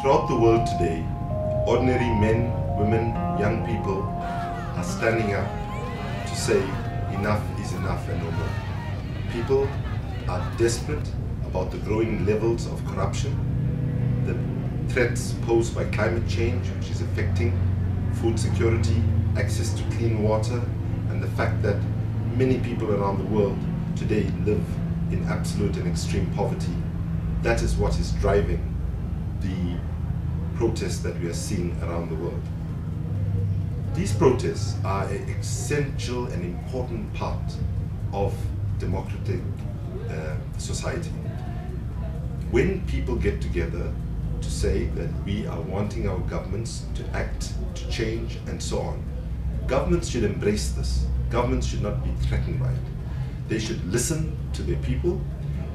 Throughout the world today, ordinary men, women, young people are standing up to say enough is enough and no more. People are desperate about the growing levels of corruption, the threats posed by climate change, which is affecting food security, access to clean water, and the fact that many people around the world today live in absolute and extreme poverty. That is what is driving the protests that we are seeing around the world. These protests are an essential and important part of democratic society. When people get together to say that we are wanting our governments to act, to change, and so on, governments should embrace this. Governments should not be threatened by it. They should listen to their people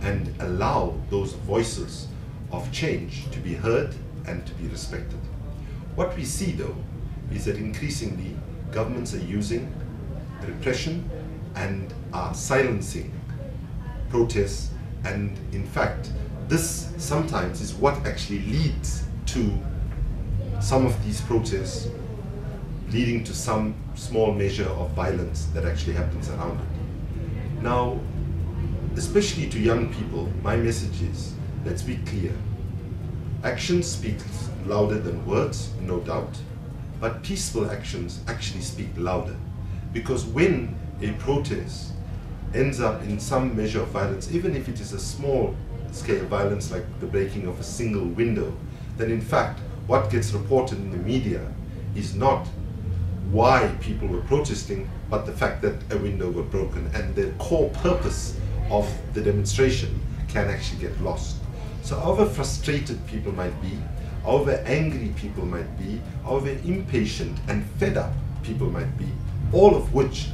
and allow those voices of change to be heard and to be respected. What we see though is that increasingly governments are using repression and are silencing protests, and in fact this sometimes is what actually leads to some of these protests leading to some small measure of violence that actually happens around it. Now, especially to young people, my message is, let's be clear. Action speaks louder than words, no doubt, but peaceful actions actually speak louder. Because when a protest ends up in some measure of violence, even if it is a small scale violence like the breaking of a single window, then in fact what gets reported in the media is not why people were protesting, but the fact that a window got broken, and the core purpose of the demonstration can actually get lost. So however frustrated people might be, however angry people might be, however impatient and fed up people might be, all of which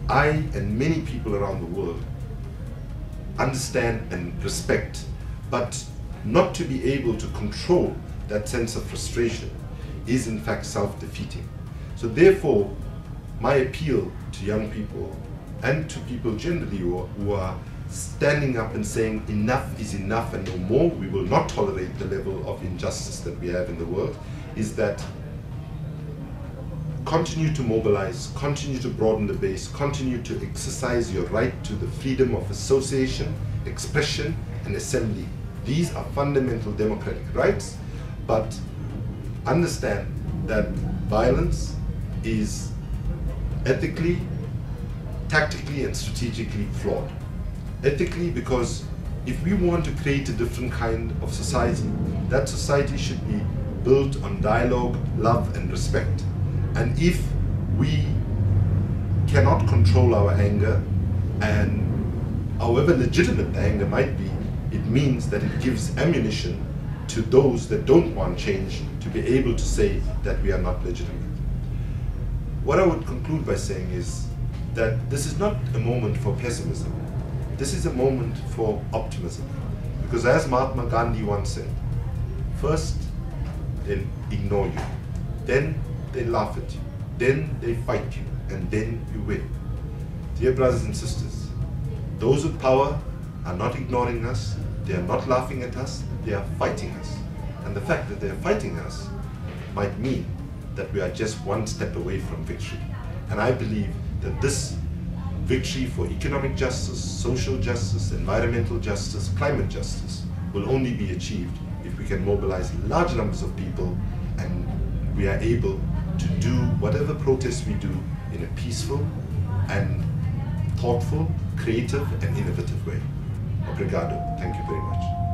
I and many people around the world understand and respect, but not to be able to control that sense of frustration is in fact self-defeating. So therefore, my appeal to young people and to people generally who are standing up and saying enough is enough and no more, we will not tolerate the level of injustice that we have in the world, is that continue to mobilize, continue to broaden the base, continue to exercise your right to the freedom of association, expression, and assembly. These are fundamental democratic rights, but understand that violence is ethically, tactically, and strategically flawed. Ethically, because if we want to create a different kind of society, that society should be built on dialogue, love, and respect. And if we cannot control our anger, and however legitimate the anger might be, it means that it gives ammunition to those that don't want change to be able to say that we are not legitimate. What I would conclude by saying is that this is not a moment for pessimism. This is a moment for optimism. Because as Mahatma Gandhi once said, first they ignore you, then they laugh at you, then they fight you, and then you win. Dear brothers and sisters, those with power are not ignoring us, they are not laughing at us, they are fighting us. And the fact that they are fighting us might mean that we are just one step away from victory. And I believe that this victory for economic justice, social justice, environmental justice, climate justice will only be achieved if we can mobilize large numbers of people and we are able to do whatever protests we do in a peaceful and thoughtful, creative and innovative way. Obrigado. Thank you very much.